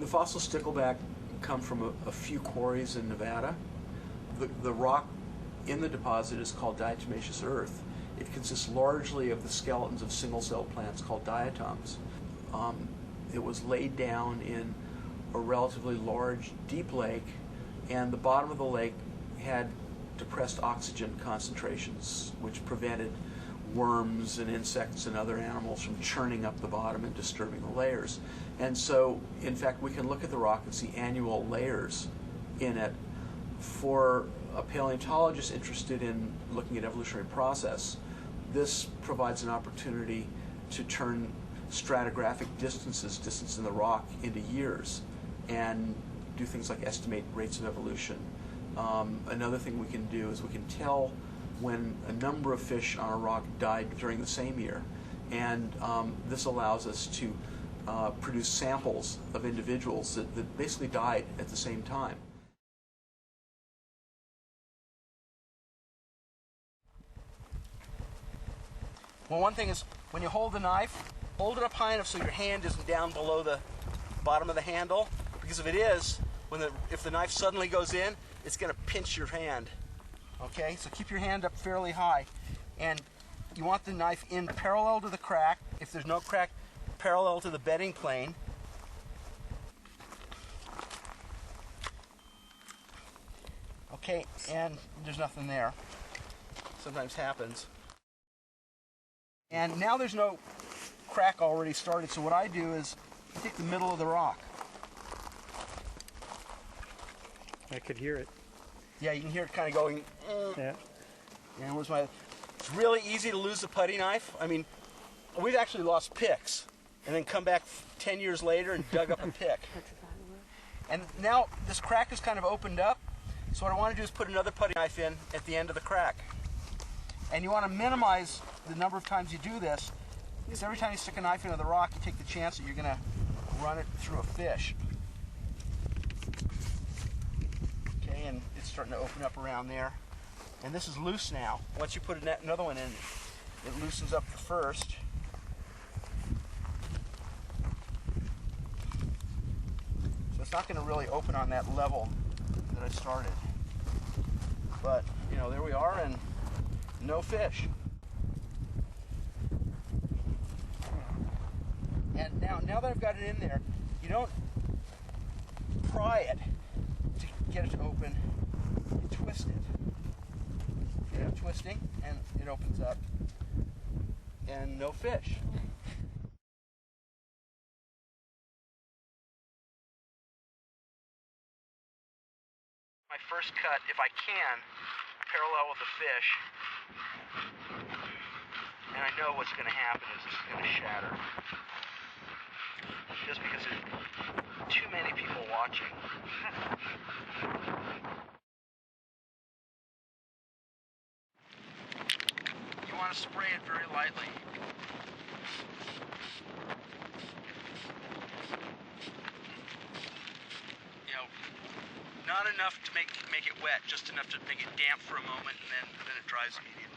The fossil stickleback come from a few quarries in Nevada. The rock in the deposit is called diatomaceous earth. It consists largely of the skeletons of single-celled plants called diatoms. It was laid down in a relatively large, deep lake, and the bottom of the lake had depressed oxygen concentrations, which prevented worms and insects and other animals from churning up the bottom and disturbing the layers. And so, in fact, we can look at the rock and see annual layers in it. For a paleontologist interested in looking at evolutionary process, this provides an opportunity to turn stratigraphic distance in the rock into years and do things like estimate rates of evolution. Another thing we can do is we can tell when a number of fish on a rock died during the same year, and this allows us to produce samples of individuals that basically died at the same time. Well, one thing is, when you hold the knife, hold it up high enough so your hand isn't down below the bottom of the handle, because if it is, if the knife suddenly goes in, it's going to pinch your hand. Okay, so keep your hand up fairly high, and you want the knife in parallel to the crack. If there's no crack, parallel to the bedding plane. Okay, and there's nothing there. Sometimes happens. And now there's no crack already started, so what I do is I take the middle of the rock. I could hear it. Yeah, you can hear it kind of going. Yeah. And where's my? It's really easy to lose the putty knife. I mean, we've actually lost picks, and then come back 10 years later and dug up a pick. And now this crack is kind of opened up. So what I want to do is put another putty knife in at the end of the crack. And you want to minimize the number of times you do this, because every time you stick a knife into the rock, you take the chance that you're going to run it through a fish. Okay, and it's starting to open up around there. And this is loose now. Once you put another one in, it loosens up the first. So it's not going to really open on that level that I started. But, you know, there we are, and no fish. And now that I've got it in there, you don't pry it to get it to open. You twist it. Okay, I'm twisting, and it opens up. And no fish. My first cut, if I can, parallel with the fish. And I know what's going to happen is this is going to shatter. Just because there's too many people watching. You want to spray it very lightly. You know, not enough to make it wet, just enough to make it damp for a moment, and then it dries immediately.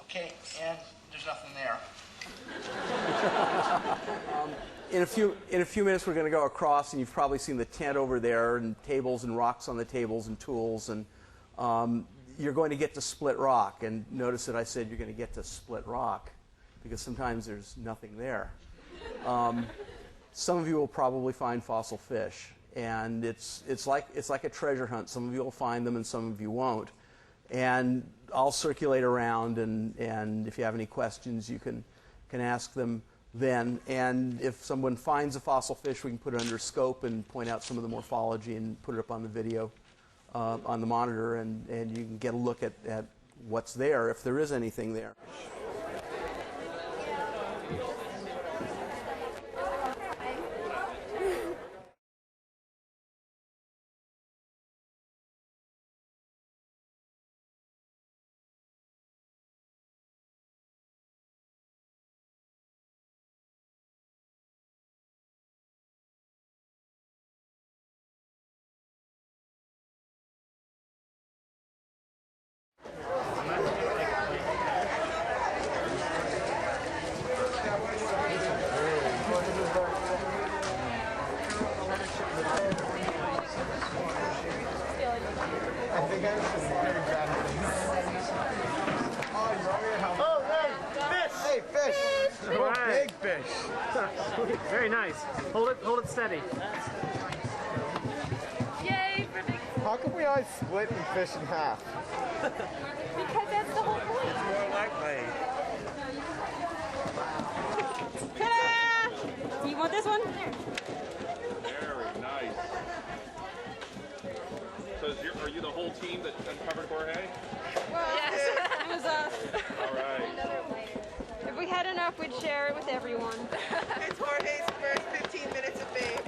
Okay, and there's nothing there. In a few minutes, we're going to go across, and you've probably seen the tent over there, and tables and rocks on the tables and tools, and you're going to get to split rock. And notice that I said you're going to get to split rock, because sometimes there's nothing there. Some of you will probably find fossil fish, and it's like a treasure hunt. Some of you will find them, and some of you won't. And I'll circulate around, and if you have any questions, you can ask them then. And if someone finds a fossil fish, we can put it under scope and point out some of the morphology and put it up on the video on the monitor, and you can get a look at what's there, if there is anything there. Very nice. Hold it steady. Yay for big. How come we always split and fish in half? Because that's the whole point. It's more likely. Ta-da! You want this one? Very nice. So are you the whole team that uncovered Jorge? Well, yes, it was us. All right. If we had enough, we'd share it with everyone. It's Jorge's first 15 minutes of fame.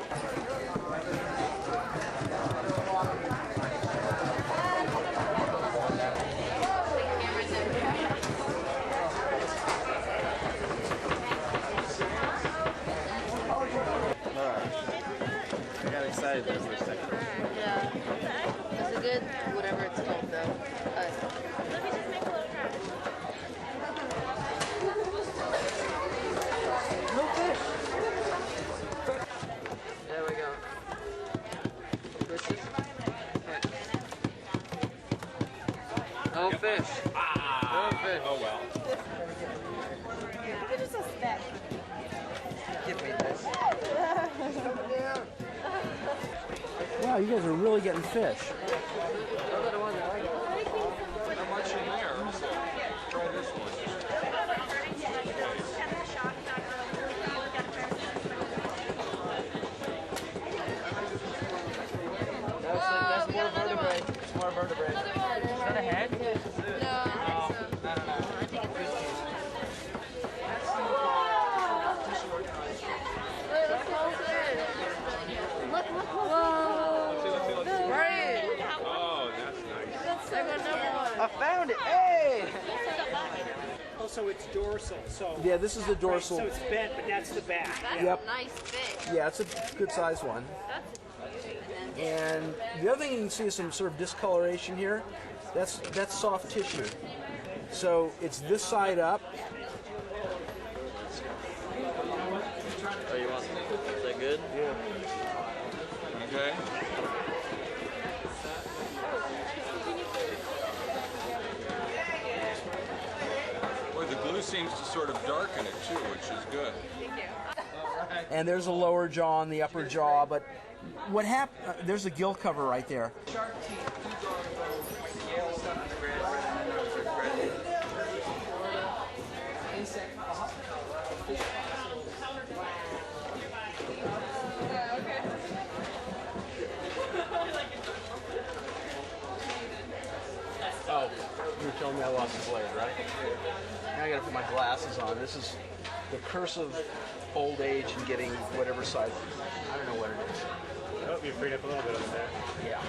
I got excited there for a second. Yeah. It's a good, whatever it's called though. Let me just make a little try. No fish. There we go. Fishes. No fish. No fish. Oh well. Look at just a speck. Give me this. Wow, you guys are really getting fish. Those are the ones that I like. Not much in there, so try this one. That's more vertebrae. It's more vertebrae. Is that a head? No, I think Look, whoa. Let's see. Right. Oh, that's nice. I got another one. I found it. Hey! Oh, so it's dorsal. So Yeah, this is the dorsal. So it's bent, but that's the back. That's Yep. a nice fish. Yeah, it's a good sized one. That's a beauty. And the other thing you can see is some sort of discoloration here. That's soft tissue. So it's this side up. Oh, you want? Is that good? Okay. Boy, the glue seems to sort of darken it too, which is good. And there's a lower jaw and the upper jaw, but what happened? There's a gill cover right there. Oh, you were telling me I lost the blade, right? Now I gotta put my glasses on. This is the curse of old age and getting whatever size. I don't know what it is. Oh, you freed up a little bit over there. Yeah.